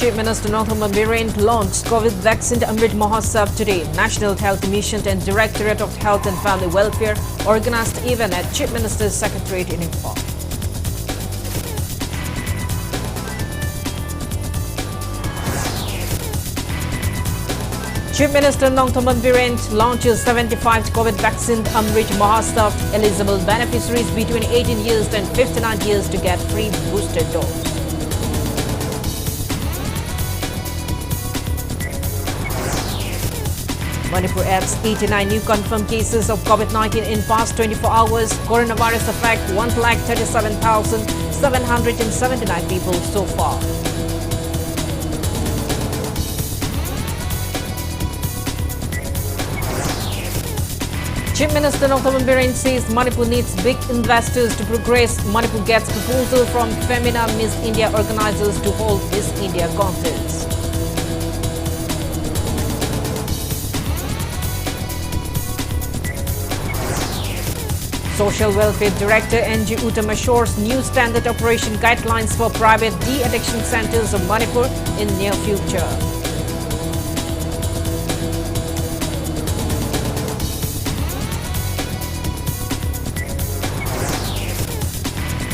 Chief Minister Northaman Biren launched COVID vaccine Amrit Mahotsav today. National Health Mission and Directorate of Health and Family Welfare organized event at Chief Minister's Secretariat in Imphal. Chief Minister Northaman Biren launches 75th COVID vaccine Amrit Mahotsav. Eligible beneficiaries between 18 years and 59 years to get free booster dose. Manipur adds 89 new confirmed cases of COVID-19 in past 24 hours. Coronavirus affect 1,37,779 people so far. Chief Minister Northaman Biren says Manipur needs big investors to progress. Manipur gets proposal from Femina Miss India organizers to hold Miss India contest. Social Welfare Director NG Uttam assures new standard operation guidelines for private de-addiction centers of Manipur in near future.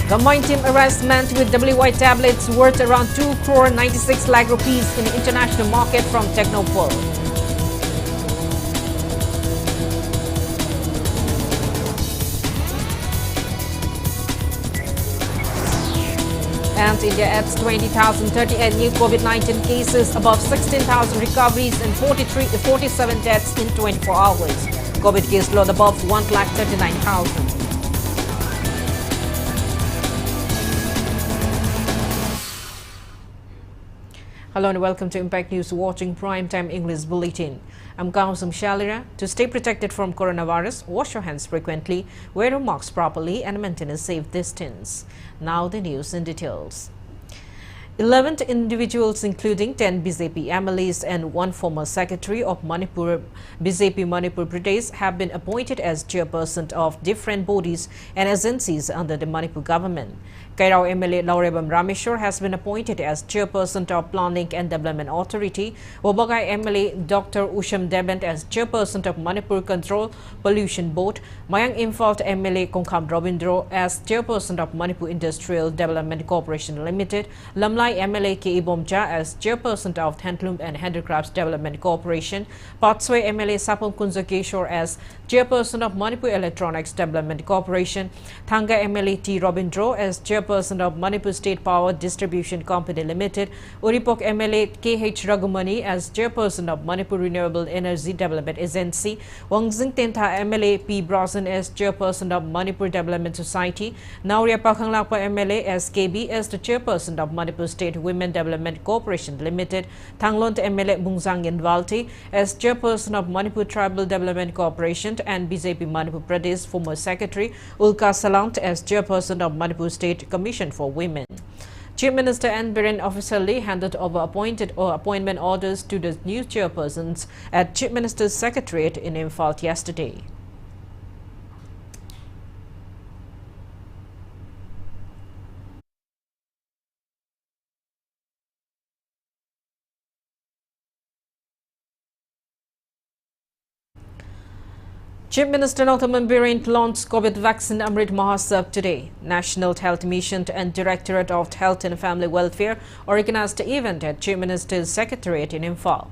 Combined team arrests man with WY tablets worth around 2 crore 96 lakh rupees in the international market from Technopol. And India adds 20,038 new COVID-19 cases, above 16,000 recoveries and 47 deaths in 24 hours. COVID case load above 1,39,000. Hello and welcome to Impact News, watching Primetime English Bulletin. I'm SHELLYRA. To stay protected from coronavirus, wash your hands frequently, wear your masks properly and maintain a safe distance. Now the news in details. 11 individuals, including 10 BJP MLAs and 1 former secretary of Manipur, BJP Manipur Pradesh, have been appointed as chairperson of different bodies and agencies under the Manipur government. Kairao MLA Laurebam Rameshwar has been appointed as chairperson of Planning and Development Authority. Wabagai MLA Dr. Usham Debent as chairperson of Manipur Control Pollution Board. Mayang Imphal MLA Kongkham Robindro as chairperson of Manipur Industrial Development Corporation Limited. Lamlai MLA K. Bomja as chairperson of Handloom and Handicrafts Development Corporation. Patsway MLA Sapam Kunjakeshwar as chairperson of Manipur Electronics Development Corporation. Thanga MLA T. Robindro as chairperson of Manipur State Power Distribution Company Limited. Uripok MLA K.H. Ragumani as chairperson of Manipur Renewable Energy Development Agency. Wangzing Tentha MLA P. Brazen as chairperson of Manipur Development Society. Nauria Pakhanglakpa MLA as KB as the chairperson of Manipur State Women Development Corporation Limited. Thanglont MLA Bungzang Yinvalti as chairperson of Manipur Tribal Development Corporation, and BJP Manipur Pradesh former secretary Ulka Salant as chairperson of Manipur State Commission for Women. Chief Minister N. Biren officially handed over appointment orders to the new chairpersons at Chief Minister's Secretariat in Imphal yesterday. Chief Minister Northaman Biren launched COVID vaccine Amrit Mahotsav today. National Health Mission and Directorate of Health and Family Welfare organized the event at Chief Minister's Secretariat in Imphal.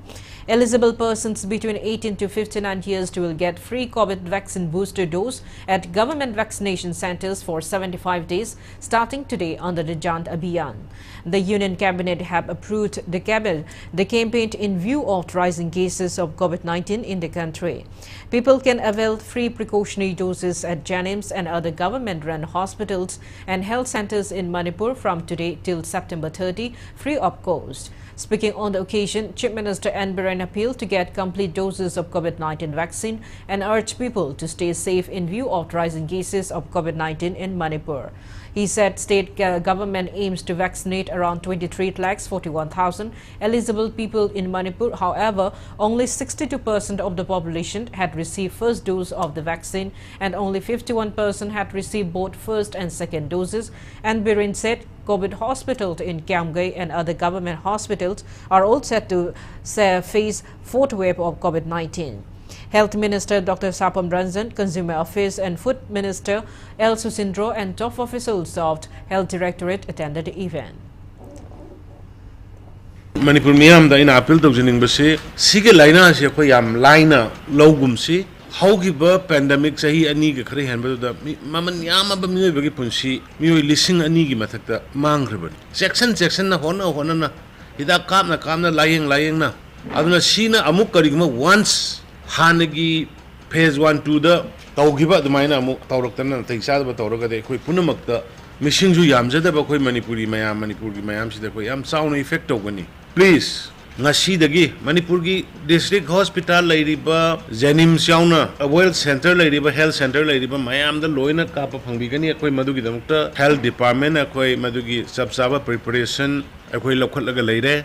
Eligible persons between 18 to 59 years will get free COVID vaccine booster dose at government vaccination centers for 75 days starting today under the Jant Abhiyan. The Union Cabinet have approved the campaign in view of rising cases of COVID-19 in the country. People can avail free precautionary doses at Janims and other government-run hospitals and health centers in Manipur from today till September 30, free of cost. Speaking on the occasion, Chief Minister N. Biren appealed to get complete doses of COVID-19 vaccine and urged people to stay safe in view of rising cases of COVID-19 in Manipur. He said state government aims to vaccinate around 23,41,000 eligible people in Manipur. However, only 62% of the population had received first dose of the vaccine and only 51% had received both first and second doses. And Biren said COVID hospitals in KANGUJAM and other government hospitals are all set to face fourth wave of COVID-19. Health Minister Dr. Sapam Ranjan, Consumer Affairs and Food Minister L. Susindro and top officials of Health Directorate attended the event. Manipur miyam da ina appeal to jining base sige laina se ko yam laina logum si haugiba pandemic sahi ani ge khare han da maman yam ba mi be gi punsi mi lising ani gi mathakta mangkhreban section na hona na hida kam na layeng na aduna sina amuk karigma once hanagi phase 1 2 da taugiba dumaina amuk tawraktana taisa da tawraga de khoi punamakta missing ju yamjada ba khoi manipuri mayam sida khoi yam sound effect togani please ngasi dagi manipur gi district hospital lairiba jenims yauna well center lairiba health center lairiba mayam da loina ka pa phangbi gani khoi madugi damukta health department khoi madugi sabsaba preparation khoi lokhatlaga leire.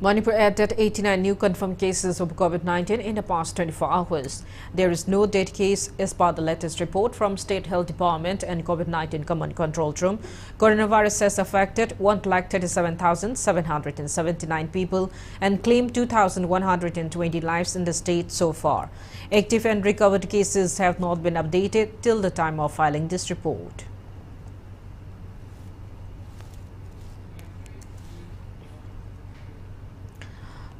Manipur added 89 new confirmed cases of COVID-19 in the past 24 hours. There is no dead case as per the latest report from State Health Department and COVID-19 Command Control Room. Coronavirus has affected 1,37,779 people and claimed 2,120 lives in the state so far. Active and recovered cases have not been updated till the time of filing this report.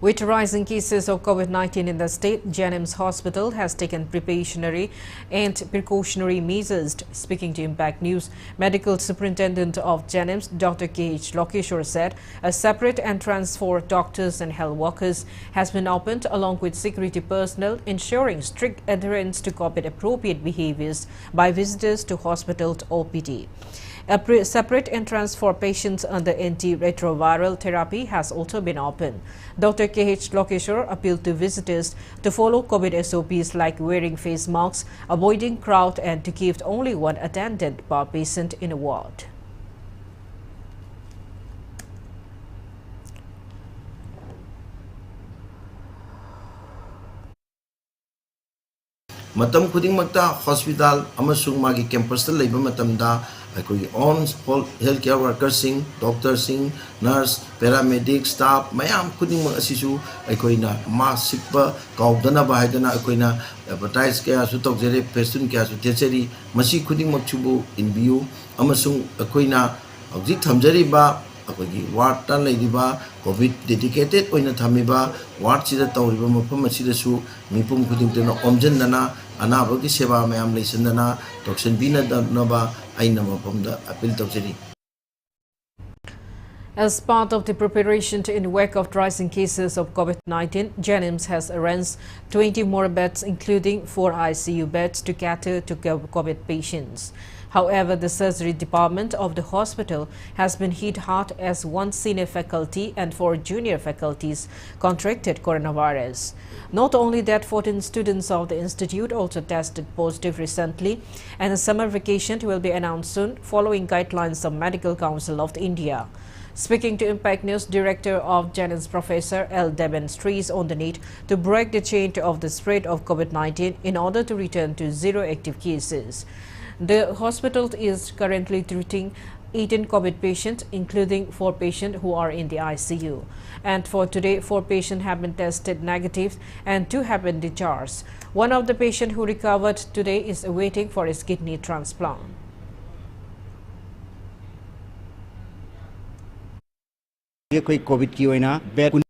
With rising cases of COVID-19 in the state, Jenims Hospital has taken precautionary measures. Speaking to Impact News, Medical Superintendent of Jenims, Dr. K.H. Lokeshwar said a separate entrance for doctors and health workers has been opened along with security personnel, ensuring strict adherence to COVID-appropriate behaviors by visitors to hospital OPD. A separate entrance for patients under antiretroviral therapy has also been opened. Dr. K.H. Lokeshwar appealed to visitors to follow COVID SOPs like wearing face masks, avoiding crowd and to keep only one attendant per patient in a ward. Matam khudingmakta hospital amasung magi campus ta leiba matamda akoi on healthcare workers sing doctors sing nurse paramedic staff mayam khudingmak asisu akoina mask sikpa kaudana ba haidana akoina advertise kaya su tokjere person kaya su techeri masi khudingmak chubu in view amasung akoina object thamjari ba akogi ward ta leidiba covid dedicated oina thamiba ward sida tawriba mafam asida su mipum khudingtena omjandana anabagi seva mayam leisandana toxin bina danaba aina mafamda appeal tawjari. As part of the preparation in the wake of rising cases of COVID-19, Jenims has arranged 20 more beds, including 4 ICU beds, to cater to COVID patients. However, the surgery department of the hospital has been hit hard as 1 senior faculty and 4 junior faculties contracted coronavirus. Not only that, 14 students of the institute also tested positive recently, and a summer vacation will be announced soon following guidelines of Medical Council of India. Speaking to Impact News, Director of Jenims Professor L. Deben stressed on the need to break the chain of the spread of COVID-19 in order to return to 0 active cases. The hospital is currently treating 18 COVID patients, including 4 patients who are in the ICU. And for today, 4 patients have been tested negative and 2 have been discharged. One of the patients who recovered today is awaiting for his kidney transplant. COVID की वजह bag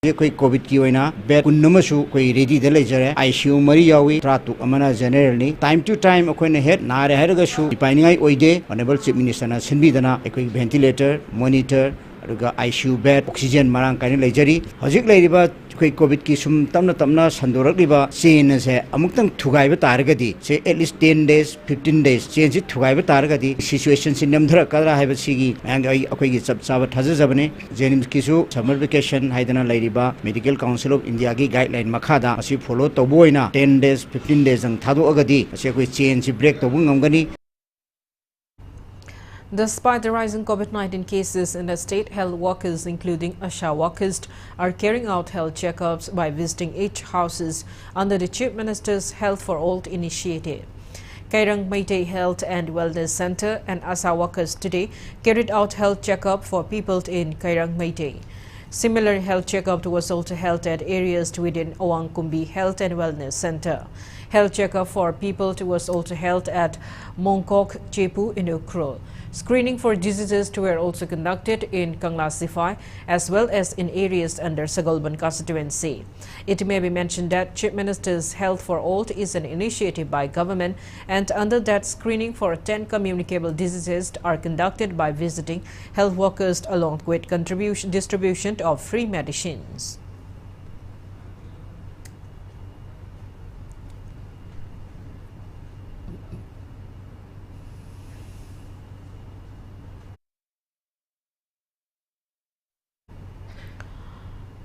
ये कोई Covid की वजह bag उन्नमसु कोई ready दे लेजरे ICU मरी यावी ट्रातु अमना जनरली टाइम टू टाइम अखोने हेड नारे हेरगसु पाइनिंगाई ओइदे ऑनरेबल चीफ मिनिस्टर ना सिनबिदना कोई वेंटिलेटर मॉनिटर अरुगा आईसीयू बेड ऑक्सीजन मारांग काने लेजरी हजिक लेरिबा कोई कोविड की सुम तमना संदोरकलिबा चेन से अमुक्तंग थुगाइबा तारगदी से एटलीस्ट 10 days 15 days चेन से थुगाइबा तारगदी सिचुएशन से नमधर कदरा हाइबा सिगी मैंग अखोइगी चबचाबा थाजजबने जेनिम्स किसु समर वेकेशन हाइदना लेरिबा मेडिकल काउंसिल ऑफ इंडिया की गाइडलाइन मखादा असि फॉलो तबोइना 10 days 15 days जंग थादो अगदी असे कोई चेन से break Tabu ngमगनी. Despite the rising COVID-19 cases in the state, health workers, including ASHA workers, are carrying out health checkups by visiting each houses under the Chief Minister's Health for All initiative. Kairang Meitei Health and Wellness Center and ASHA workers today carried out health checkup for people in Kairang Meitei. Similar health checkup was also held at areas within Awangkumbi Health and Wellness Center. Health checkup for people was also held at Mongkok, Chepu in Ukro. Screening for diseases were also conducted in Kangla Sifai as well as in areas under Sagalban constituency. It may be mentioned that Chief Minister's Health for All is an initiative by government, and under that screening for 10 communicable diseases are conducted by visiting health workers along with distribution of free medicines.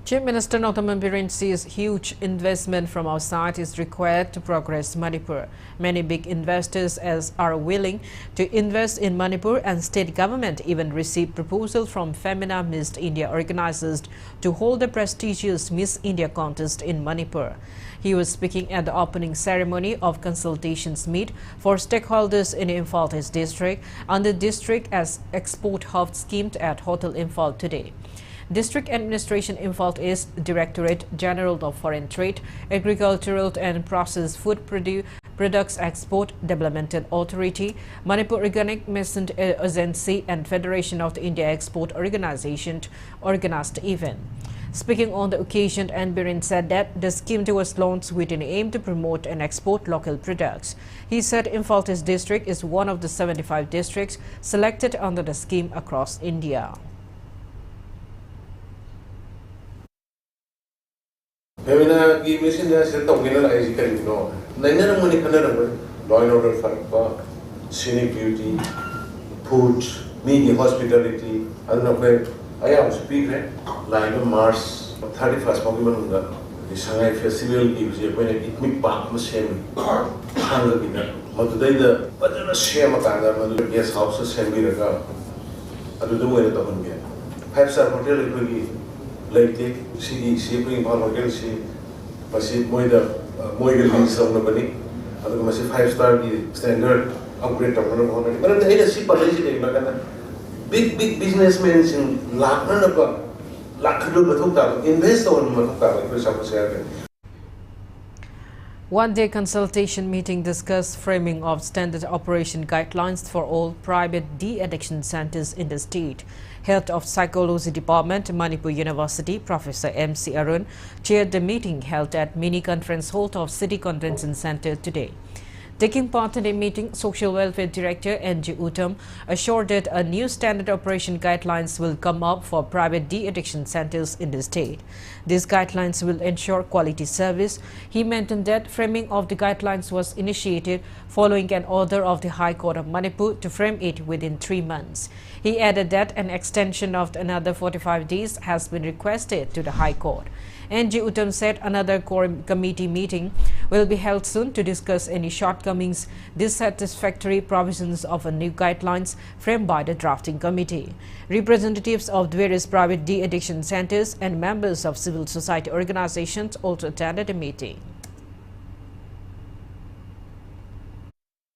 Chief Minister Dr. Manipur says huge investment from outside is required to progress Manipur. Many big investors are willing to invest in Manipur, and state government even received proposal from Femina Miss India organizers to hold the prestigious Miss India contest in Manipur. He was speaking at the opening ceremony of consultations meet for stakeholders in Imphal East district under district as export hub scheme at Hotel Imphal today. District Administration Imphal East Directorate General of Foreign Trade, Agricultural and Processed Food Products Export Development Authority, Manipur Organic Medicine Agency and Federation of the India Export Organization organized the event. Speaking on the occasion, Anbirin said that the scheme was launched with an aim to promote and export local products. He said Imphal East District is one of the 75 districts selected under the scheme across India. Femina की mission जैसे तो किन्हें ऐसी करी no नहीं ना मुझे करने रहे law and order फर्क scenic beauty, food, media, hospitality, I don't know where I am speak है line of Mars 31st मौके में होगा the Shanghai Festival की वजह कोई ने इतनी पाक में सेम शानदार की ना मधुदाई द बजाना सेम आता है मधुदाई guest house सेम भी रखा अदुदु मुझे तो बन गया 5-star hotel की Lately, she bring hotel she moida lease on the money. I think must 5-star standard upgrade of one of but the head ship big businessmen in Laknanapa Lakadu invest on Matuka. One-day consultation meeting discussed framing of standard operation guidelines for all private de-addiction centers in the state. Head of Psychology Department, Manipur University, Professor M.C. Arun, chaired the meeting held at Mini Conference Hall of City Convention Center today. Taking part in the meeting, Social Welfare Director N.G. Uttam assured that a new standard operation guidelines will come up for private de-addiction centers in the state. These guidelines will ensure quality service. He mentioned that framing of the guidelines was initiated following an order of the High Court of Manipur to frame it within 3 months. He added that an extension of another 45 days has been requested to the High Court. N.G. Uttam said another core committee meeting will be held soon to discuss any shortcomings, dissatisfactory provisions of a new guidelines framed by the drafting committee. Representatives of various private de-addiction centers and members of civil society organizations also attended the meeting.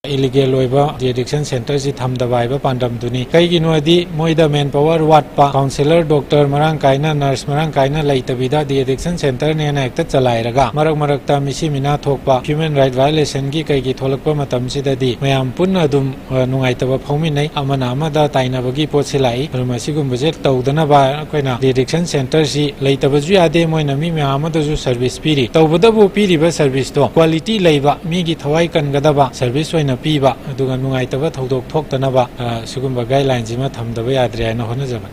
Illegal oiba de-addiction center si thamdaba iba pandam duni kaigino adi moida manpower watpa counselor doctor marang kaina nurse marang kaina laitabida de-addiction center ne na ekta chalairaga marak ta misi mina thokpa human right violation gi kaigi tholakpa matam sidadi mayam punna dum nungaitaba phawmi nei amana amada tainabagi potsilai masigum budget tawdana ba koina de-addiction center si laitabaju ade moina mi amada ju service piri tawbadabu piri ba service to quality leiba mi gi thawai kangadaba service oina piba aduga nungaitaba thodok thoktanaba sugumba guidelines ma thamdaba yadre na honajaba.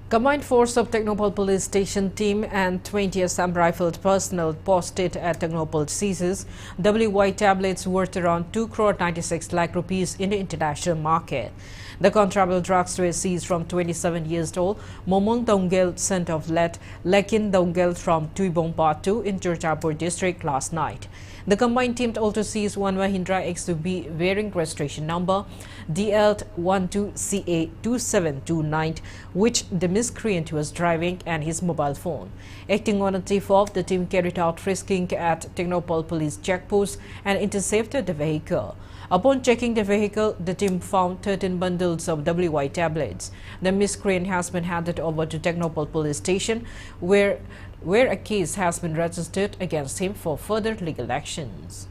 Combined force of Technopole Police Station team and 20 Assam Rifled personnel posted at Technopole seizes WY tablets worth around 2 crore 96 lakh rupees in the international market. The contraband drugs were seized from 27 years old Momong Dongel, son of Lekin Dongel from Tuibong Part 2 in Churchapur district last night. The combined team also seized one Mahindra XUV bearing registration number DL12CA2729, which the miscreant was driving, and his mobile phone. Acting on a tip-off, the team carried out frisking at Technopol police checkpost and intercepted the vehicle. Upon checking the vehicle, the team found 13 bundles of WY tablets. The miscreant has been handed over to Technopol police station, where a case has been registered against him for further legal actions.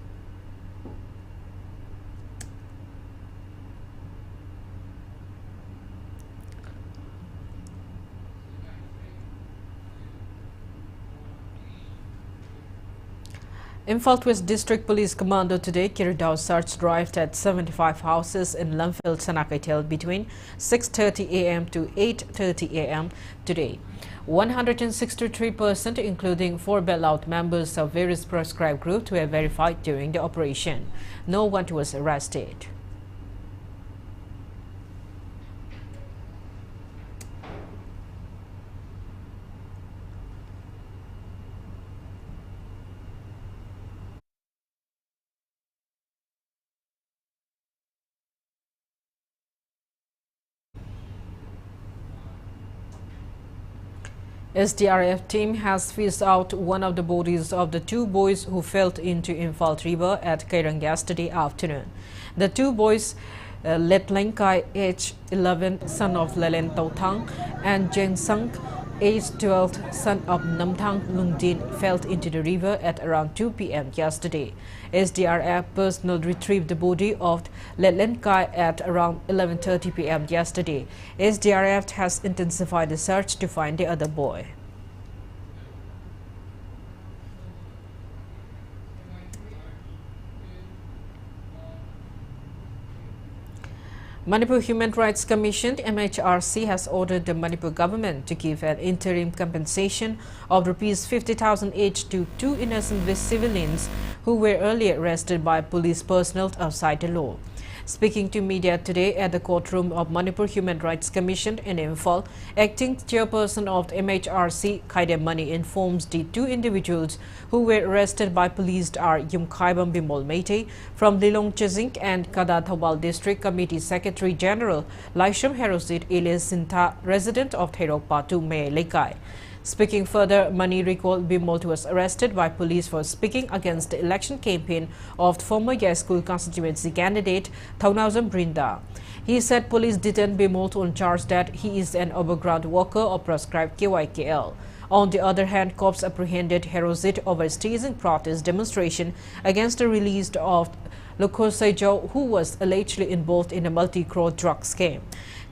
Imphal West District Police Commando today carried out search drives at 75 houses in Lamphel, Sanakaitel between 6:30 a.m. to 8:30 a.m. today. 163%, including 4 bailout members of various proscribed groups, were verified during the operation. No one was arrested. SDRF team has fished out one of the bodies of the 2 boys who fell into Imphal River at Kairang yesterday afternoon. The 2 boys, Letlenkai, age 11, son of Lelen Tautang, and Jengsang, age 12, son of Namthang Lungdin, fell into the river at around 2 p.m. yesterday. SDRF personnel retrieved the body of Letlenkai at around 11:30 p.m. yesterday. SDRF has intensified the search to find the other boy. Manipur Human Rights Commission (MHRC) has ordered the Manipur government to give an interim compensation of Rs 50,000 each to 2 innocent civilians who were earlier arrested by police personnel outside the law. Speaking to media today at the courtroom of Manipur Human Rights Commission in Imphal, acting chairperson of the MHRC, Khaidem Mani, informs the 2 individuals who were arrested by police are Yumkhaibam Bimol Meitei from Lilong Chizing and Kada Thawal District Committee Secretary General Laisham Herosit Elias Sintha, resident of Thairok Patu, May Lekai. Speaking further, Mani recalled Bimol was arrested by police for speaking against the election campaign of former Yai School constituency candidate Thaunazam Brinda. He said police detained Bimol on charge that he is an overground worker of proscribed KYKL. On the other hand, cops apprehended Herosit over staging protest demonstration against the release of Lokosaijo, who was allegedly involved in a multi-crore drug scam.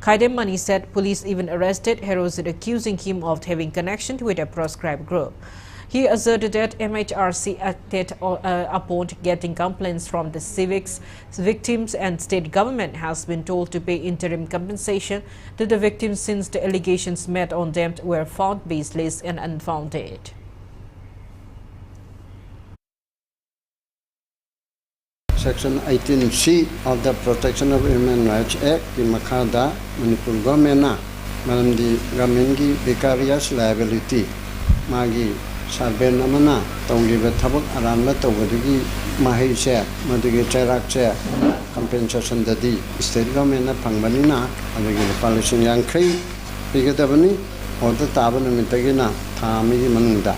Khaidem Mani said police even arrested Herosit, accusing him of having connection with a proscribed group. He asserted that MHRC acted upon getting complaints from the civics, victims, and state government has been told to pay interim compensation to the victims since the allegations made on them were found baseless and unfounded. Section 18C of the Protection of Human Rights Act in Makada, Manipur government Manamdi government vicarious liability Magi Sarben Amana, Tongiba Tabak Aramba Tawadi Mahise, Madigi Cherakche, compensation that the state government Pangbanina, and the Palestinian Yang Kri, Pigatabani, or the Taban and Mitagina, Tami Manunda.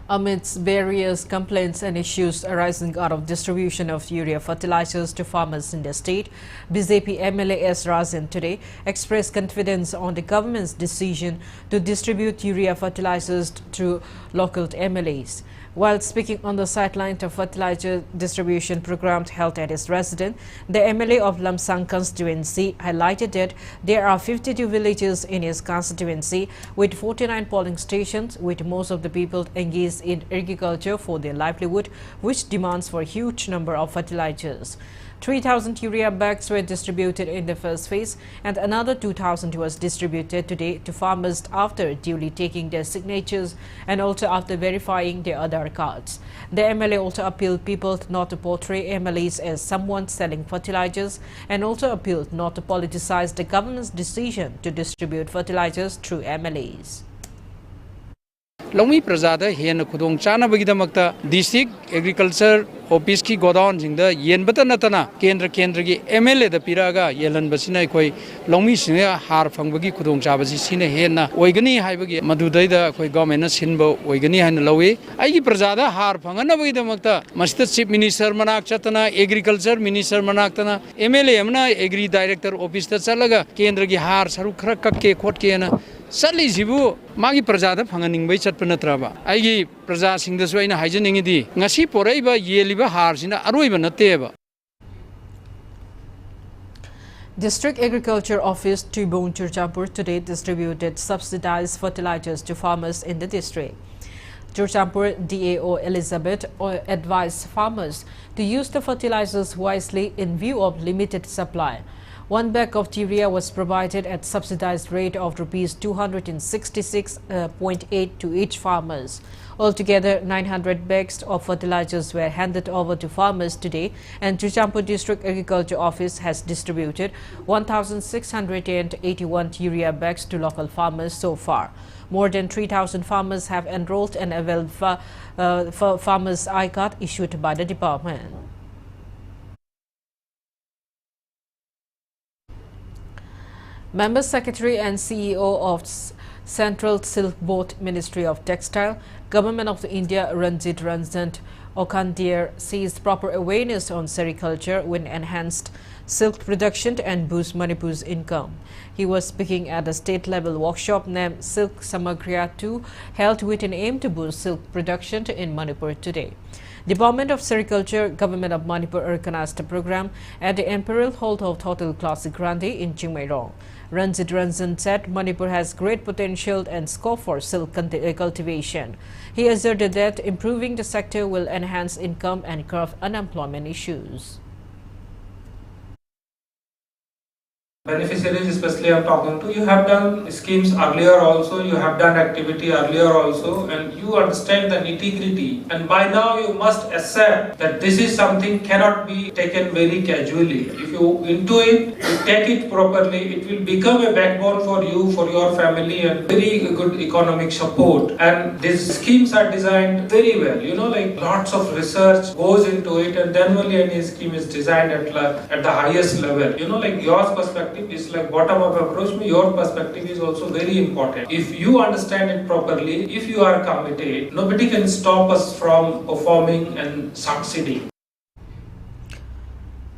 Amidst various complaints and issues arising out of distribution of urea fertilizers to farmers in the state, BJP MLA S. Razin today expressed confidence on the government's decision to distribute urea fertilizers to local MLAs. While speaking on the sideline of fertilizer distribution program held at his residence, the MLA of Lamsang constituency highlighted that there are 52 villages in his constituency with 49 polling stations, with most of the people engaged in agriculture for their livelihood, which demands for a huge number of fertilizers. 3,000 urea bags were distributed in the first phase, and another 2,000 was distributed today to farmers after duly taking their signatures and also after verifying their Aadhaar cards. The MLA also appealed people not to portray MLAs as someone selling fertilizers and also appealed not to politicize the government's decision to distribute fertilizers through MLAs. लौमी प्रजादा हेन खुदोंग चानबगीदमक्ता district agriculture office की godown जिंदा येनबता नतना केंद्र की MLA दा पिरागा येलनबसिना अखोई लौमी सिने हार फंगबगी खुदोंग चाबसी सिने हेना ओइगनी हाइबगी मदुदैदा अखोई government सिनबो ओइगनी हाइन लौवे आइगी प्रजादा हार फंगनबगीदमक्ता मस्जिद चीफ मिनिस्टर मनाक चतना एग्रीकल्चर मिनिस्टर मनाक्तना एमएलए अमना एग्री डायरेक्टर ऑफिस दा चलगा केंद्र की हार सरुक खरा कक्के खोटकेना चलीसिबु मागी प्रजादा फंगनिंगबै चटप नत्रबा आइगी प्रजा सिंगदसु आइना हाइजनिंगिदि ngasi poraiba yeliba harsina aroiba nateba. District Agriculture Office Tubon Churchampur today distributed subsidized fertilizers to farmers in the district. Churchampur DAO Elizabeth advised farmers to use the fertilizers wisely in view of limited supply. One bag of urea was provided at subsidized rate of rupees 266.8 to each farmers. Altogether, 900 bags of fertilizers were handed over to farmers today, and Churchampur District Agriculture Office has distributed 1,681 urea bags to local farmers so far. More than 3,000 farmers have enrolled and availed for farmers' I-card issued by the department. Member Secretary and CEO of Central Silk Board Ministry of Textile, Government of India Ranjit Ranjan Okandir says proper awareness on sericulture will enhance silk production and boost Manipur's income. He was speaking at a state-level workshop named Silk Samagriya 2 held with an aim to boost silk production in Manipur today. Department of Sericulture, Government of Manipur organized a program at the Imperial Hall of Hotel Classic Grande in Chingmairong. Ranjit Ranjan said Manipur has great potential and scope for silk cultivation. He asserted that improving the sector will enhance income and curb unemployment issues. Beneficiaries, especially I'm talking to, you have done schemes earlier also, you have done activity earlier also, and you understand the nitty-gritty, and by now you must accept that this is something cannot be taken very casually. If you into it, you take it properly, it will become a backbone for you, for your family, and very good economic support. And these schemes are designed very well, you know, like lots of research goes into it, and then only any scheme is designed at the highest level. You know, like your perspective is like bottom-up approach, your perspective is also very important. If you understand it properly, if you are committed, nobody can stop us from performing and succeeding.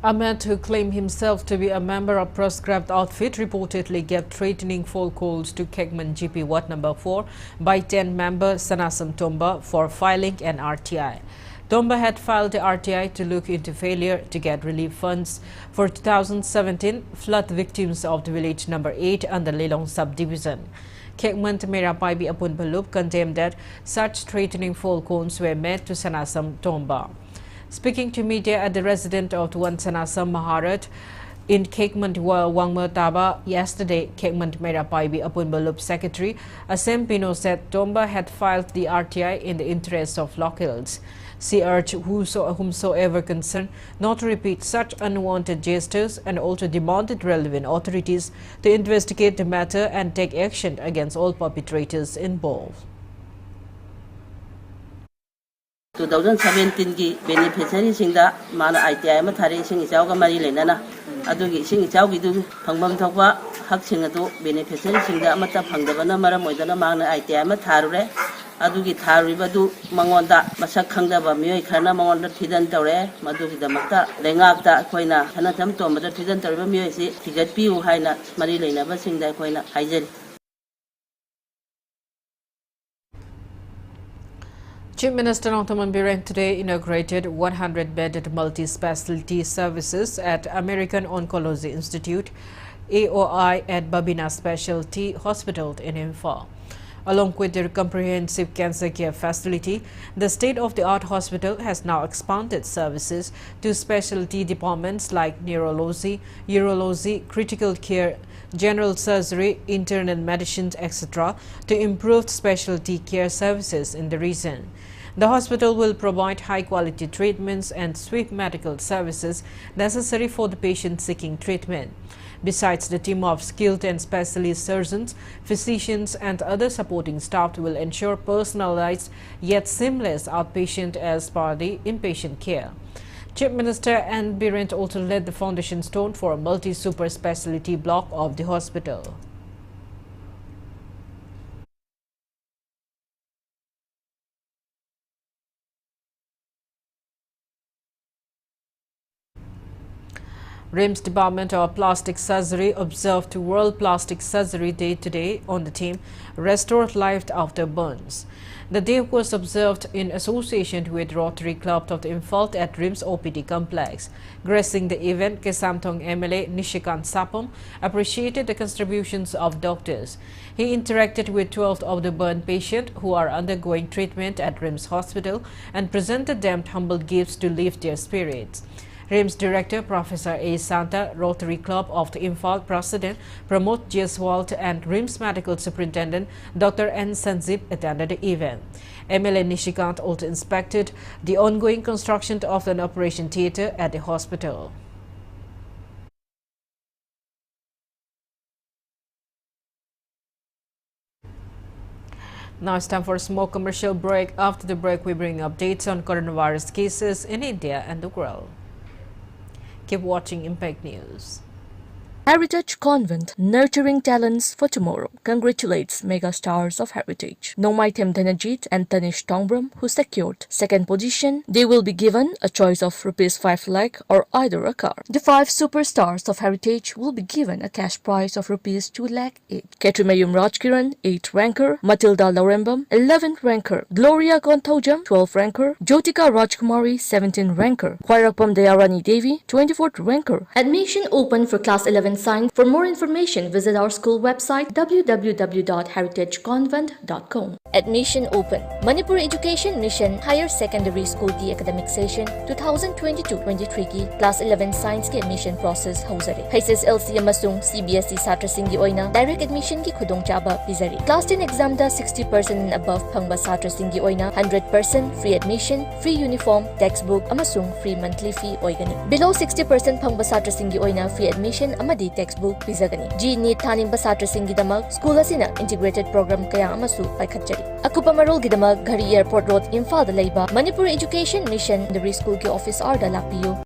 Ahmed, who claimed himself to be a member of proscribed outfit, reportedly gave threatening phone calls to Kekman GP Ward number 4 by 10-member Sanasam Tomba for filing an RTI. Tomba had filed the RTI to look into failure to get relief funds for 2017 flood victims of the village number 8 under Lelong subdivision. Kekman Merapaibi Apun Balup condemned that such threatening phone calls were made to Sanasam Tomba. Speaking to media at the residence of Tuan Sanasam Maharat in Kekman Wangma Taba yesterday, Kekman Merapaibi Apun Balup secretary Asem Pino said Tomba had filed the RTI in the interest of locals. She urged whomsoever concerned not to repeat such unwanted gestures and also demanded relevant authorities to investigate the matter and take action against all perpetrators involved. 2017 की beneficiary सिंगदा माना ITI मा थारे सिंग इचाव का मरी लेना अदुगी सिंग इचाव की दु फंगबम थोकवा हक सिंग अदु बेनिफिशियरी सिंगदा अमता फंगदबना मरम ओइदना माना आईटीआई मा थारुरे अदुगी थारुइबदु मंगोंदा मसक खंगदबा मियोय खरना मंगोंदा थिदन तौरे मदुगी दमक्ता लेंगाबता अखोइना सनाथम तोमदा थिदन तौरेबा मियोय सि थिगतपिउ हाइना मरी लेनाबा सिंगदा अखोइना हाइजरी. Chief Minister Nonthaman Biren today inaugurated 100-bedded multi-specialty services at American Oncology Institute, AOI, at Babina Specialty Hospital in Imphal. Along with their comprehensive cancer care facility, the state-of-the-art hospital has now expanded services to specialty departments like neurology, urology, critical care, general surgery, internal medicine, etc. to improve specialty care services in the region. The hospital will provide high-quality treatments and swift medical services necessary for the patient seeking treatment. Besides, the team of skilled and specialist surgeons, physicians and other supporting staff will ensure personalized yet seamless outpatient as per the inpatient care. Chief Minister N. Biren also laid the foundation stone for a multi-super speciality block of the hospital. RIMS Department of Plastic Surgery observed World Plastic Surgery Day today on the theme Restore Life After Burns. The day was observed in association with Rotary Club of the Imphal at RIMS OPD complex. Gracing the event, Kesamthong MLA Nishikant Sapom appreciated the contributions of doctors. He interacted with 12 of the burn patients who are undergoing treatment at RIMS Hospital and presented them humble gifts to lift their spirits. RIMS Director Professor A. Santa, Rotary Club of the Imphal President Pramod Jaiswal and RIMS Medical Superintendent Dr. N. Sanjeev attended the event. MLA Nishikant also inspected the ongoing construction of an operation theatre at the hospital. Now it's time for a small commercial break. After the break, we bring updates on coronavirus cases in India and the world. Keep watching Impact News. Heritage Convent, nurturing talents for tomorrow, congratulates mega stars of heritage. Nomaitem Dhanajit and Tanish Tongbram, who secured second position. They will be given a choice of ₹5 lakh or either a car. The 5 superstars of heritage will be given a cash prize of ₹2 lakh each. Ketrimayum Rajkiran, 8th ranker, Matilda Laurembam, 11th ranker, Gloria Gontaujam, 12th ranker, Jyotika Rajkumari, 17th ranker, Khwairakpam Dayarani Devi, 24th ranker. Admission open for class 11 science. For more information, visit our school website www.heritageconvent.com. Admission open. Manipur Education Mission Higher Secondary School ki academic session 2022-23 ki class 11 science ki admission process hauzare. HSLC amasung CBSE satrasing gi oina direct admission ki khudongchaba pizari. Class 10 exam da 60% and above phangba satrasing gi oina 100% free admission, free uniform, textbook amasung free monthly fee oigani. Below 60% phangba satrasing gi oina free admission amadi textbook pizagani. G NEET thaningba satrasing gi damak school asina integrated program kaya amasu paikhatjari. Akupa marol gi damak Ghari Airport Road Imphal da leiba Manipur Education Mission the school ki office hour da lapiyo.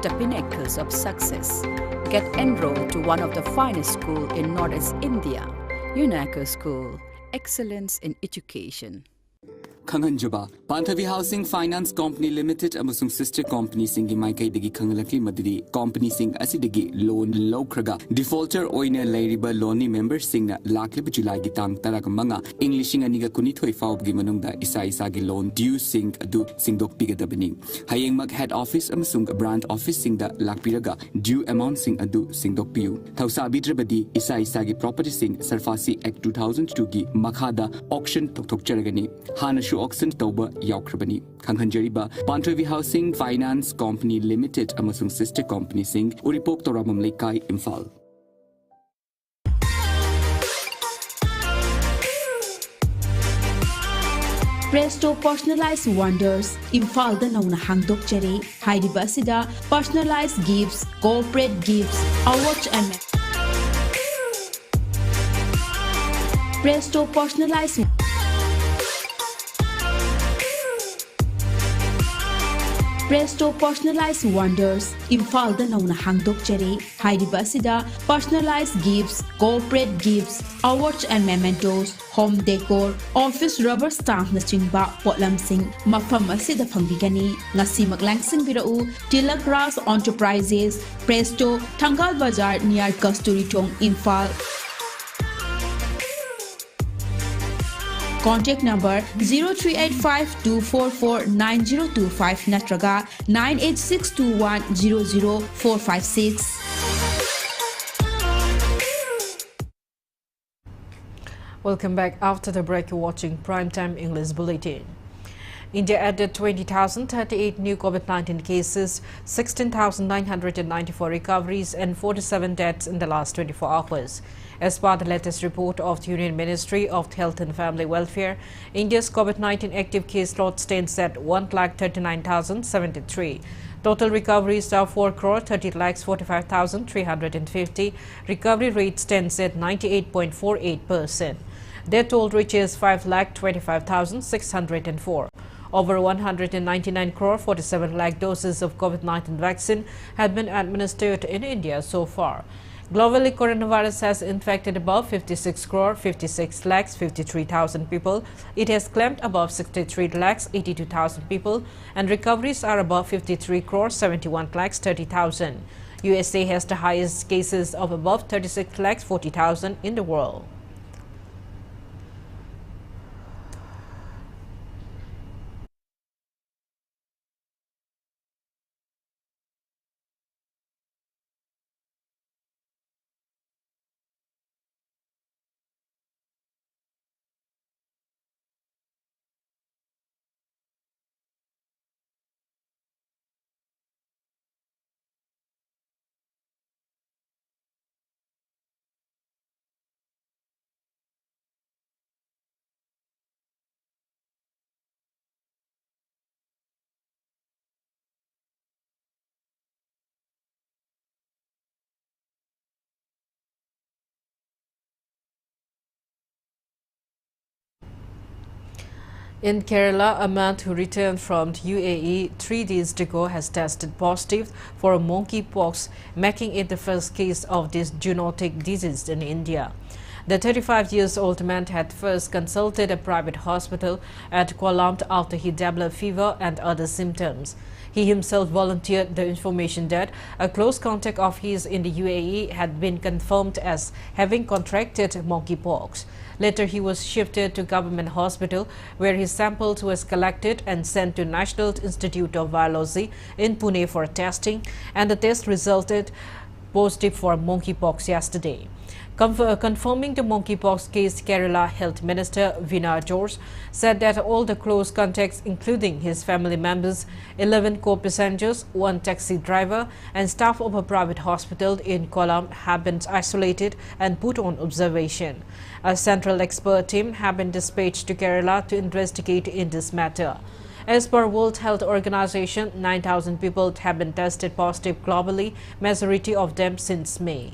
The pinnacles of success. Get enrolled to one of the finest schools in Northeast India, UNACO School, Excellence in Education. KANGUJAM Panthavi Housing Finance Company Limited amasung sister company singi maikai degi khangalakli madidi company sing asidegi loan lawkraga defaulter oina lairiba loan member singna laklib July gi tang tarak manga Englishing aniga kunithoi faub gi manungda isa gi loan due sing adu singdok pigadabani hayeng mak head office amasung branch office singda lakpiraga due amount sing adu singdok piu thausa bidrabadi isa gi property sing Sarfasi Act 2002 gi makhada auction thokcharagani hana auction tauba yaukrabani khanghanjariba Panthavi Housing Finance Company Limited amasung sister company sing uripok toramam leikai Imphal. Presto Personalized Wonders Imphal da nauna hangdok chare hairiba asida personalized gifts, corporate gifts, awards and Presto Personalized Presto Personalized Wonders Imphal da nauna hangdok chare hairiba asida personalized gifts, corporate gifts, awards and mementos, home decor, office rubber stamp na chingba potlam sing mafam asida phangbigani ngasi maglangsing birau Tilak Ras Enterprises Presto Thangal Bazar near Kasturi Chowk Imphal. Contact number 0385-244-9025 natraga 98621-00456. Welcome back. After the break, you're watching Primetime English Bulletin. India added 20,038 new COVID-19 cases, 16,994 recoveries and 47 deaths in the last 24 hours. As per the latest report of the Union Ministry of Health and Family Welfare, India's COVID-19 active case load stands at 1,39,073. Total recoveries are 4,30,45,350. Recovery rate stands at 98.48%. Death toll reaches 5,25,604. Over 199 crore 47 lakh doses of COVID-19 vaccine have been administered in India so far. Globally, coronavirus has infected above 56 crore 56 lakhs 53,000 people. It has claimed above 63 lakhs 82,000 people, and recoveries are above 53 crore 71 lakhs 30,000. USA has the highest cases of above 36 lakhs 40,000 in the world. In Kerala, a man who returned from the UAE 3 days ago has tested positive for monkeypox, making it the first case of this zoonotic disease in India. The 35-year-old man had first consulted a private hospital at Kuala after he developed fever and other symptoms. He himself volunteered the information that a close contact of his in the UAE had been confirmed as having contracted monkeypox. Later, he was shifted to government hospital, where his samples was collected and sent to National Institute of Virology in Pune for testing, and the test resulted positive for monkeypox yesterday. Confirming the monkeypox case, Kerala Health Minister Veena George said that all the close contacts, including his family members, 11 co-passengers, 1 taxi driver and staff of a private hospital in Kollam have been isolated and put on observation. A central expert team have been dispatched to Kerala to investigate in this matter. As per World Health Organization, 9,000 people have been tested positive globally, majority of them since May.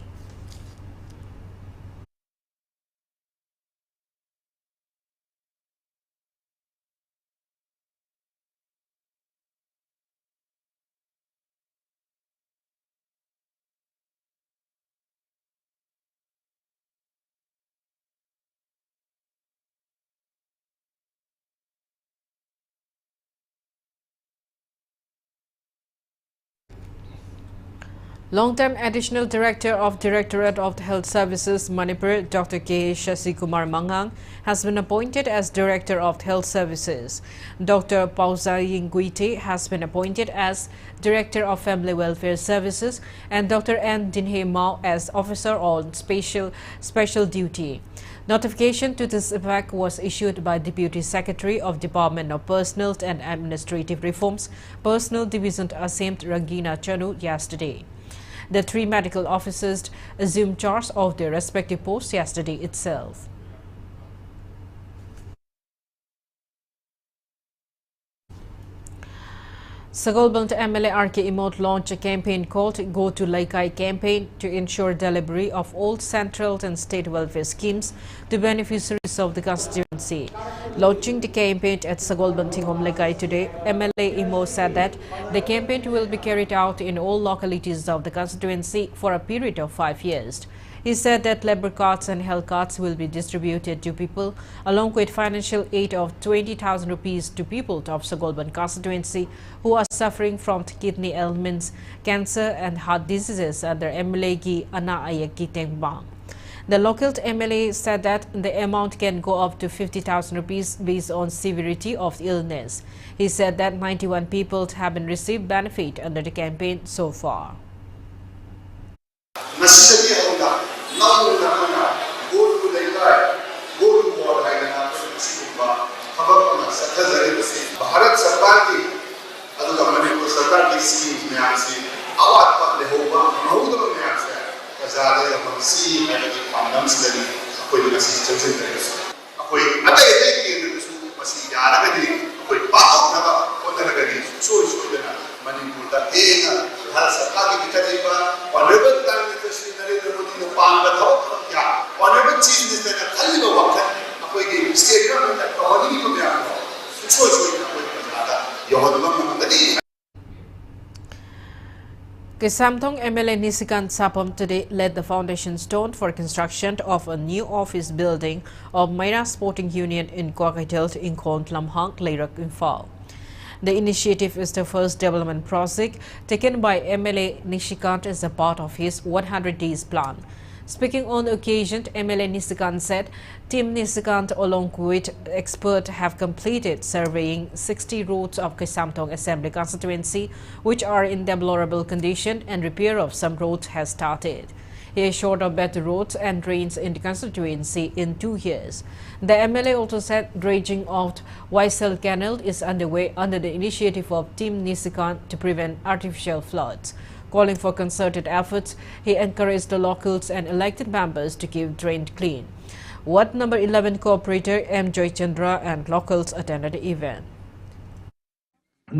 Long-time Additional Director of Directorate of Health Services, Manipur, Dr. K. Shasikumar Mangang, has been appointed as Director of Health Services. Dr. Pausaying Guite has been appointed as Director of Family Welfare Services, and Dr. N. Dinhe Mao as Officer on Special Duty. Notification to this effect was issued by Deputy Secretary of Department of Personnel and Administrative Reforms, Personnel Division Asemt Rangina Chanu yesterday. The 3 medical officers assumed charge of their respective posts yesterday itself. Sagolbant MLA RK Imot launched a campaign called Go to Laikai campaign to ensure delivery of all central and state welfare schemes to beneficiaries of the constituency. Launching the campaign at Sagolbant Tingom Laikai today, MLA Imo said that the campaign will be carried out in all localities of the constituency for a period of 5 years. He said that labor cards and health cards will be distributed to people, along with financial aid of 20,000 rupees to people of Sagolban constituency who are suffering from kidney ailments, cancer and heart diseases under MLA Gi Ana Ayaki Tengbang. The local MLA said that the amount can go up to 50,000 rupees based on severity of the illness. He said that 91 people have been received benefit under the campaign so far. Go to चथजरिबसी Bharat सरकार की अदुगा मणिपुर सरकार की schemes ma'am से अवात पर लेहोबा महूदब ma'am से प्रजादे हमसी हैबी पांडम्स लगी कोई मसी चलचिन करेस कोई अते अते की मसी यादगदी कोई पाक नबा ओतनगदी सोइना मणिपुर दा एना भारत सरकार की बिचरीबा honourable prime minister Shri Narendra Modi ने पांगा था क्या ऑनरेबल चीफ मिनिस्टर ने खाली वक्त कोई की स्टेट गवर्नमेंट का होनी को बयान हो सोइना कोई प्रजादा यहोदम मंगदी Kesamthong MLA Nisikant Sapam today laid the foundation stone for construction of a new office building of Maira Sporting Union in Kwakaitel in Khont Lamhang, Leirak, Imphal. The initiative is the first development project taken by MLA Nisikant as a part of his 100 days plan. Speaking on the occasion, MLA Nisikant said, Team Nisikant along with experts have completed surveying 60 roads of Kesamthong Assembly constituency which are in deplorable condition and repair of some roads has started. He assured of better roads and drains in the constituency in 2 years. The MLA also said dredging of Ysel Canal is underway under the initiative of Team Nisikant to prevent artificial floods. Calling for concerted efforts, he encouraged the locals and elected members to keep drain clean. Ward number 11 cooperator M. Joy Chandra and locals attended the event.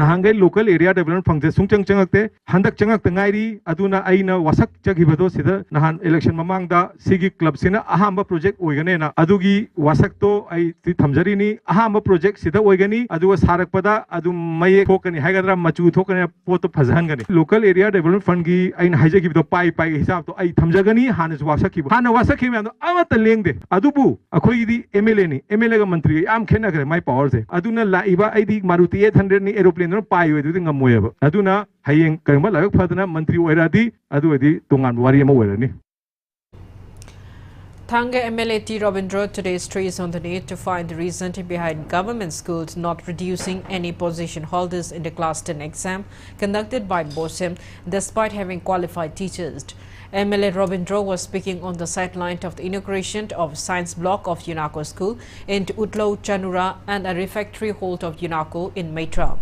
Nahangai local area development function sungchang changakte handak changak tangairi aduna aina wasak chagibedo sida nahan election mamangda sigi club sina ahamba project oigane na adugi wasak to ai ti thamjari ni ahamba project sida oigani aduga sarakpada adu maye thokani haigadra machu thokani poto phajhangani local area development fund gi aina haijagibedo pai hisab to ai thamjagani hanas wasaki hana wasaki me amata lengde adubu akhoi di MLA ni MLA ga mantri am khena gre my power se aduna laiba ai di Maruti 800 ni aeroplane pai wedu ngamoyeba aduna hayeng karma lagak phadana mantri oiradi adu adi tongan wari ama oirani. Thanga MLA T. Robindra today stressed on the need to find the reason behind government schools not producing any position holders in the Class 10 exam conducted by BOSEM despite having qualified teachers. MLA Robindra was speaking on the sideline of the inauguration of Science Block of UNACO School in Utlo, Chanura and a refectory hall of UNACO in Maitram.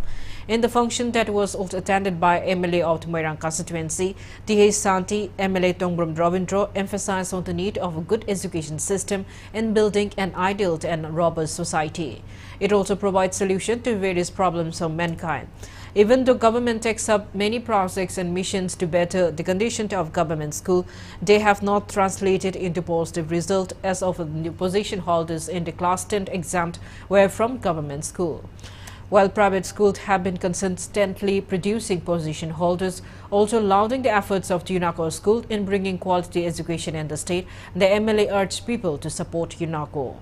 In the function that was also attended by MLA of Moirang constituency, T.H. Santi, MLA Tongbrum Robindra emphasized on the need of a good education system in building an ideal and robust society. It also provides solution to various problems of mankind. Even though government takes up many projects and missions to better the condition of government school, they have not translated into positive result as of the position holders in the Class 10 exam were from government school. While private schools have been consistently producing position holders, also lauding the efforts of the UNACO school in bringing quality education in the state, the MLA urged people to support UNACO.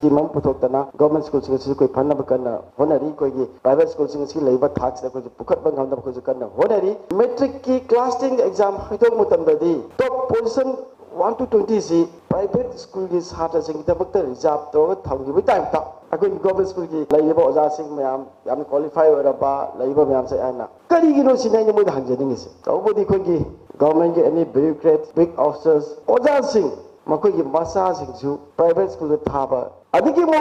Timam putoktana government schools ngi koi phanna bakana honari koi gi private schools ngi leiba thaks da koi pukat bang hamda koi kanna honari metric ki class 10 exam hitok mutandadi top position 1 to 20 si private school gi satra sing da bakta reserve to thanggi bi time ta akoi government school gi leiba oja sing mayam yam qualify ora ba leiba mayam se ana kari gi no sinai ni mo da hangjani ngi se tawbodi koi gi government gi any bureaucrats big officers oja sing makoi gi masa sing su private school thaba adiki mo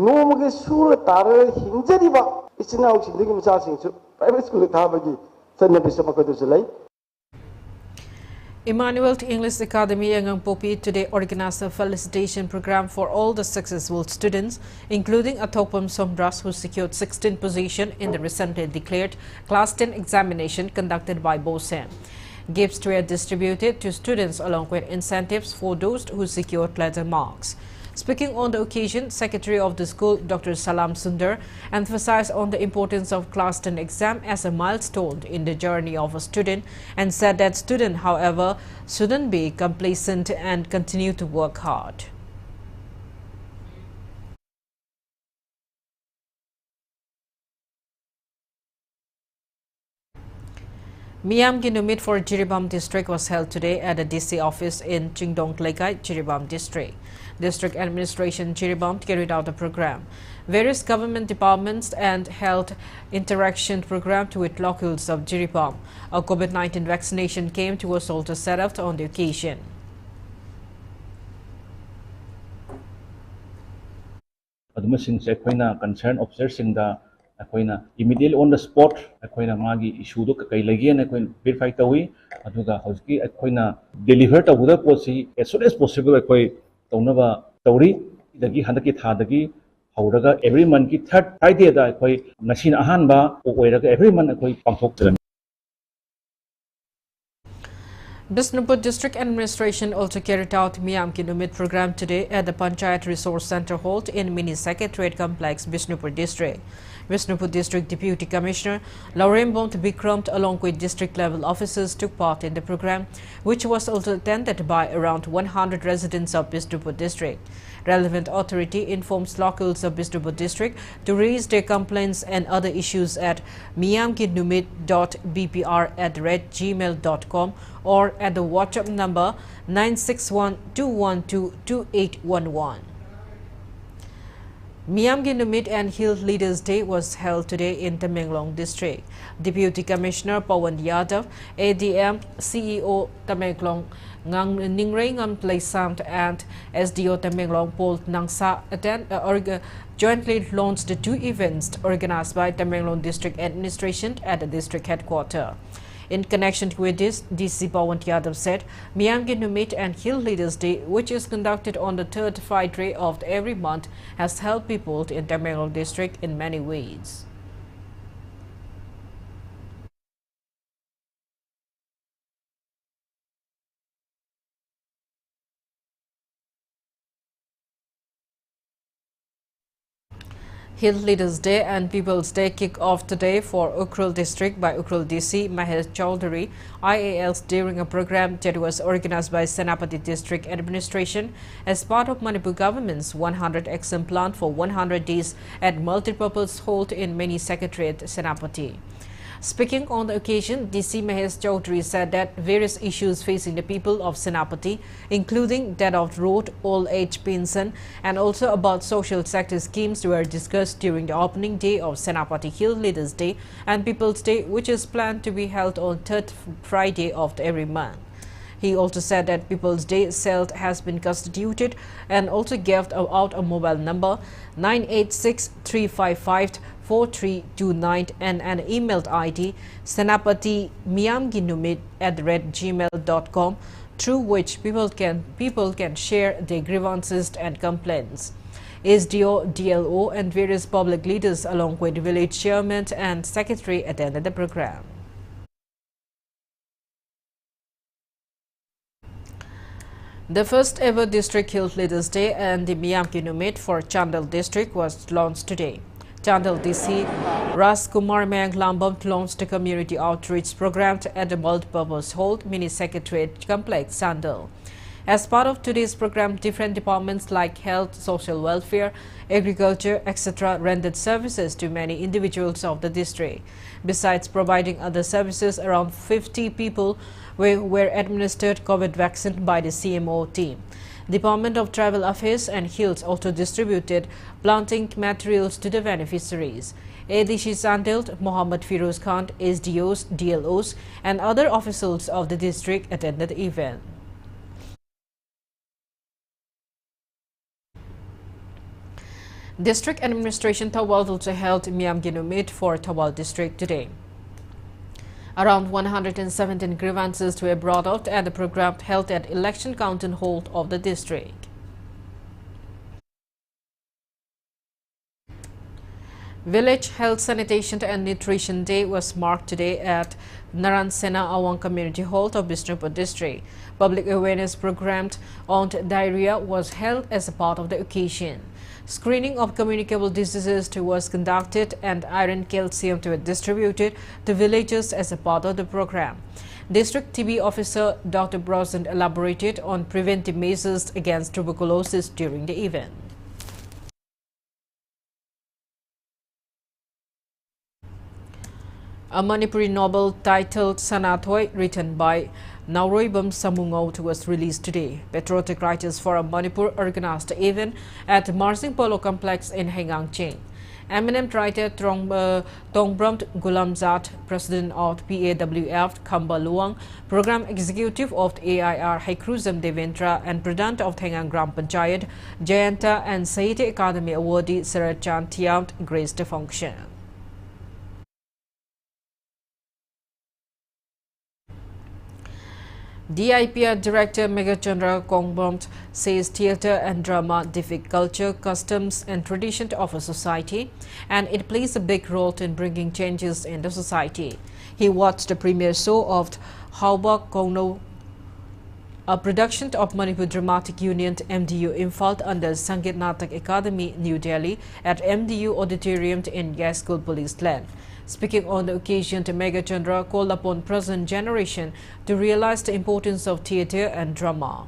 nomuge sura tara hinjariba isina uchindigi misa singsu private school thabagi sanna bisama ko dusulai. Emmanuel English Academy Yangang Popi today organized a felicitation program for all the successful students, including Athopam Somdras, who secured 16th position in the recently declared Class 10 examination conducted by BOSEM. Gifts were distributed to students along with incentives for those who secured letter marks. Speaking on the occasion, Secretary of the school, Dr. Salam Sundar, emphasized on the importance of Class 10 exam as a milestone in the journey of a student and said that students, however, shouldn't be complacent and continue to work hard. Miyamgi Numit for Jiribam district was held today at the DC office in Chingdong Lekai, Jiribam district. District administration Jiribam carried out the program. Various government departments and held interaction program with locals of Jiribam. A COVID-19 vaccination camp was also set up on the occasion. Concerned officers immediately on the spot magi issue do kai lagi verify tawi aduga hauski deliver tabuda posi as soon as possible taunaba tauri dagi handaki thadagi hauraga every month ki third Friday da machine ahanba oiraga every month pangthok. Bishnupur District Administration also carried out Miyamgi Numit program today at the Panchayat Resource Center Hall in Mini Secretariat Complex, Bishnupur District. Bishnupur District Deputy Commissioner Lauren Bont Bikram along with district level officers took part in the program, which was also attended by around 100 residents of Bishnupur District. Relevant authority informs locals of Bishnupur District to raise their complaints and other issues at miyamginumit.bpr@gmail.com or at the WhatsApp number 961-212-2811. Miyamgi Numit and Hill Leaders Day was held today in Tamenglong District. Deputy Commissioner Pawan Yadav, ADM, CEO Tamenglong Ngang Ningray Ngam Playsant and SDO Tamenglong Paul Nangsa jointly launched the two events organized by Tamenglong District Administration at the district headquarters. In connection with this, DC Pawan Yadav said, Miyamgi Numit and Hill Leaders Day, which is conducted on the third Friday of every month, has helped people in Tamenglong District in many ways. Hill Leaders Day and People's Day kick off today for Ukhrul District by Ukhrul DC Mahesh Chowdhury IALs during a program that was organized by Senapati District Administration as part of Manipur government's 100 Action Plan for 100 days at multipurpose hall in Mini Secretariat Senapati. Speaking on the occasion, DC Mahesh Chowdhury said that various issues facing the people of Senapati, including that of road, old age pension, and also about social sector schemes were discussed during the opening day of Senapati Hill Leaders Day and People's Day, which is planned to be held on third Friday of every month. He also said that People's Day cell has been constituted and also gave out a mobile number 986-355-4329 and an email ID senapati.miyamginumit@gmail.com through which people can share their grievances and complaints. SDO, DLO and various public leaders along with village chairman and secretary attended the program. The first ever District Hill Leaders Day and the Miyamgi Numit for Chandel District was launched today. Chandel DC Ras Kumar Mayang Lambam launched a community outreach program at the multipurpose hall Mini Secretariat Complex, Chandel. As part of today's program, different departments like health, social welfare, agriculture, etc. rendered services to many individuals of the district. Besides providing other services, around 50 people were administered COVID vaccine by the CMO team. Department of Tribal Affairs and Hills also distributed planting materials to the beneficiaries. ADC Sandelt, Mohammed Firoz Khan, SDOs, DLOs and other officials of the district attended the event. District Administration Tawal also held Miyamgi Numit for Tawal District today. Around 117 grievances were brought out at the program held at Election Counting Hall of the district. Village Health, Sanitation and Nutrition Day was marked today at Naransena Awang Community Hall of Bishnupur District. Public awareness program on diarrhea was held as a part of the occasion. Screening of communicable diseases was conducted and iron calcium were distributed to villagers as a part of the program. District TB Officer Dr. Brosnan elaborated on preventive measures against tuberculosis during the event. A Manipuri novel titled Sanathoi, written by Nauroibam Samungaut, was released today. Patriotic Writers Forum Manipur organized the event at Marsing Polo Complex in Hengang. Eminent writer Tongbramt Gulamzat, president of PAWF Khamba Luang, program executive of the AIR Haikruzam Devendra, and president of Hengang Gram Panchayat Jayanta and Sahitya Academy awardee Sarat Chand Thiamt graced the function. DIPR Director Megachandra Kongbompt says theatre and drama depict culture, customs and traditions of a society, and it plays a big role in bringing changes in the society. He watched the premiere show of Hauba Kono, a production of Manipur Dramatic Union MDU Imphal under Sangeet Natak Academy, New Delhi, at MDU Auditorium in Yaskul Police Land. Speaking on the occasion, Megachandra called upon present generation to realize the importance of theatre and drama.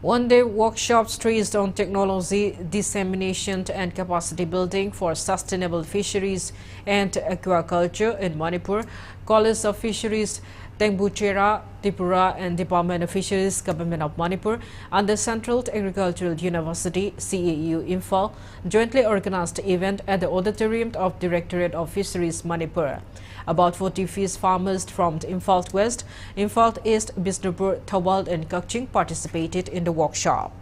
One-day workshops based on technology, dissemination and capacity building for sustainable fisheries and aquaculture in Manipur, College of Fisheries, Tengbuchera, Tripura and Department of Fisheries, Government of Manipur, and the Central Agricultural University, CAU Imphal, jointly organized the event at the auditorium of Directorate of Fisheries, Manipur. About 40 fish farmers from Imphal West, Imphal East, Bisnupur, Thawal and Kakching participated in the workshop.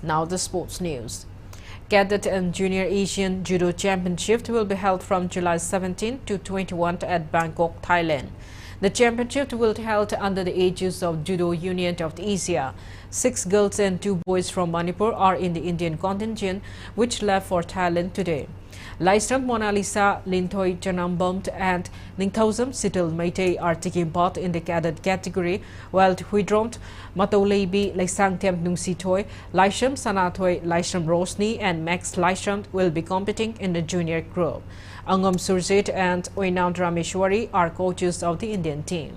Now the sports news. Cadet and Junior Asian Judo Championship will be held from July 17 to 21 at Bangkok, Thailand. The championship will be held under the aegis of Judo Union of Asia. 6 girls and 2 boys from Manipur are in the Indian contingent, which left for Thailand today. Laisram Mona Lisa, Linthoi Janambumd and Ningthausam Sitil Meitei are taking part in the cadet category, while Huidromt, Matolebi, Laisangtem Nungsithoi, Laisham Sanathoi, Laisham Rosni and Max Laisham will be competing in the junior group. Angam Surjit and Oinam Rameshwari are coaches of the Indian team.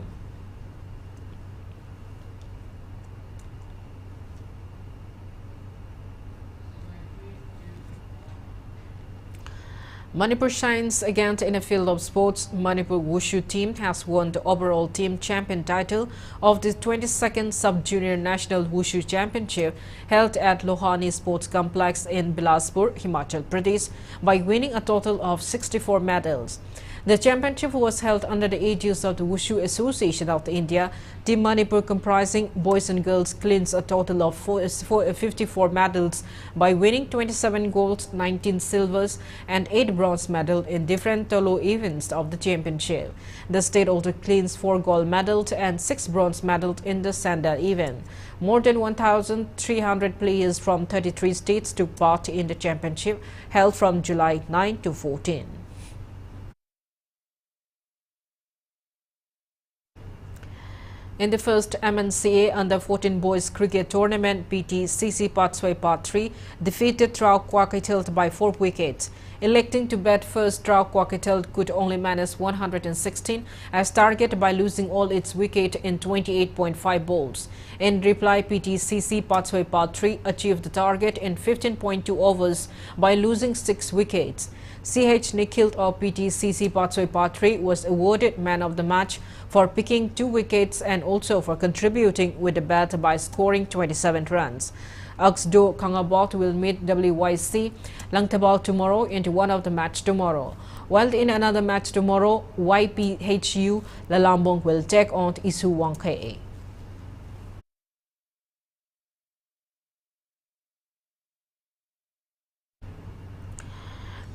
Manipur shines again in the field of sports. Manipur Wushu team has won the overall team champion title of the 22nd Sub-Junior National Wushu Championship held at Lohani Sports Complex in Bilaspur, Himachal Pradesh by winning a total of 64 medals. The championship was held under the aegis of the Wushu Association of India. Team Manipur, comprising boys and girls, cleans a total of 54 medals by winning 27 golds, 19 silvers and 8 bronze medals in different Tolo events of the championship. The state also cleans 4 gold medals and 6 bronze medals in the Sanda event. More than 1,300 players from 33 states took part in the championship held from July 9 to 14. In the first MNCA Under-14 Boys Cricket Tournament, PTCC Patswai Part 3 defeated Trau Kwakitelt by 4 wickets. Electing to bat first, Trau Kwakitelt could only manage 116 as target by losing all its wicket in 28.5 balls. In reply, PTCC Patswai Part 3 achieved the target in 15.2 overs by losing 6 wickets. CH Nikhil of PTCC Patswai Part 3 was awarded man of the match for picking 2 wickets and also for contributing with the bat by scoring 27 runs. Aksdo Kangabot will meet WYC Langtabal tomorrow into one of the match tomorrow. While in another match tomorrow, YPHU Lalambong will take on Isu Wangke.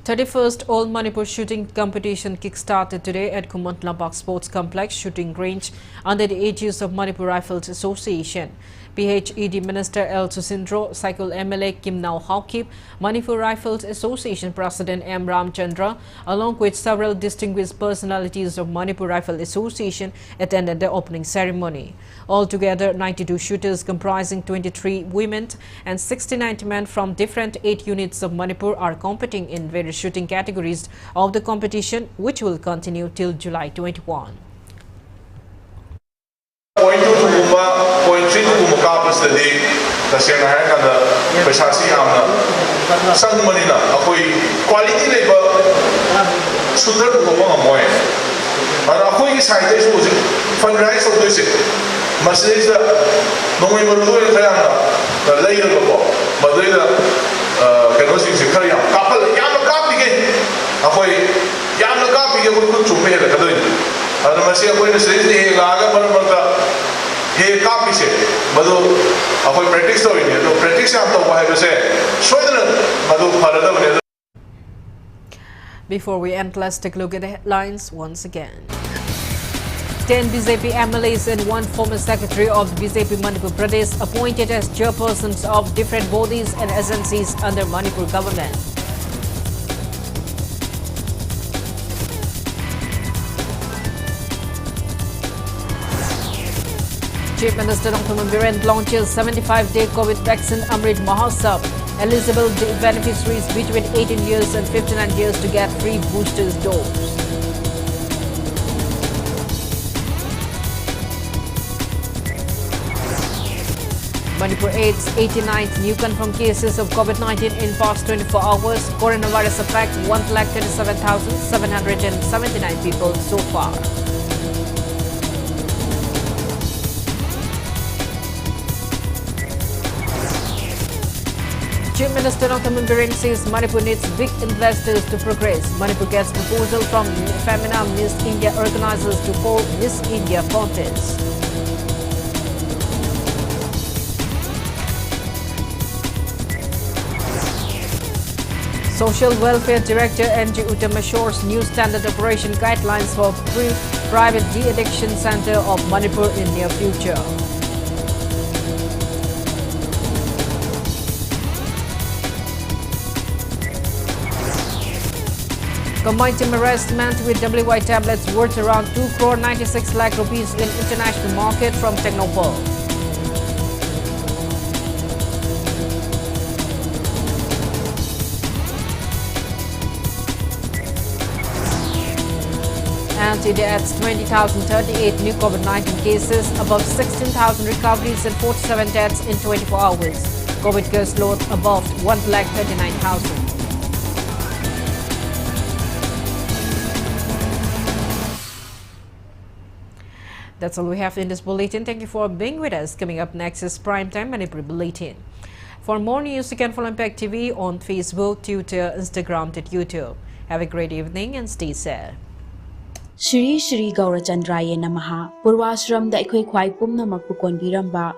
31st All Manipur Shooting Competition kick-started today at Kumant Lampak Sports Complex Shooting Range under the aegis of Manipur Rifles Association. PHED Minister L. Susindro, Cycle MLA Kim Nau Haukip, Manipur Rifles Association President M. Ramchandra, along with several distinguished personalities of Manipur Rifle Association, attended the opening ceremony. Altogether, 92 shooters comprising 23 women and 69 men from different 8 units of Manipur are competing in various the shooting categories of the competition, which will continue till July 21. Point 2 gumba, point 3 gumba kapas tadi, tasya na hai kada pesasi amna. Sang manina, akoi quality level shooter gumba ngamoy. Ara akoi ki side isu uji fundraise of this. Masih isa nunggu berdua yang kaya na layer gumba, madai na keno sing kaya kapal yang kapi ke, akoi yang kapi ke akoi kun cumpe le kadoi. Ada masih aku ini sendiri laga mana he kapi se, madu aku practice tahu ini, tu practice yang tahu bahaya se, soalnya madu pada tu. Before we end, let's take a look at the headlines once again. 10 BJP MLAs and 1 former secretary of the BJP Manipur Pradesh appointed as chairpersons of different bodies and agencies under Manipur government. Chief Minister Dr. Manipur launches 75-day COVID vaccine Amrit Mahotsav. Eligible beneficiaries between 18 years and 59 years to get free boosters dose. Manipur aids 89th new confirmed cases of COVID-19 in past 24 hours. Coronavirus affect 1,27,779 people so far. Chief Minister Dr. Manipur says Manipur needs big investors to progress. Manipur gets proposal from Femina Miss India organizers to hold Miss India contest. Social Welfare Director NG Utamashor's new standard operation guidelines for private de-addiction center of Manipur in near future. Combined team arrest man with WY tablets worth around 2 crore 96 lakh rupees in international market from Technopol. And India adds 20,038 new COVID-19 cases, above 16,000 recoveries and 47 deaths in 24 hours. COVID case load above 1,39,000. That's all we have in this bulletin. Thank you for being with us. Coming up next is Primetime Manipuri Bulletin. For more news, you can follow Impact TV on Facebook, Twitter, Instagram, and YouTube. Have a great evening and stay safe. Shri Shri Gaurachandraye Namaha Purvashram da ikhoi khwai pumna makpu konbiramba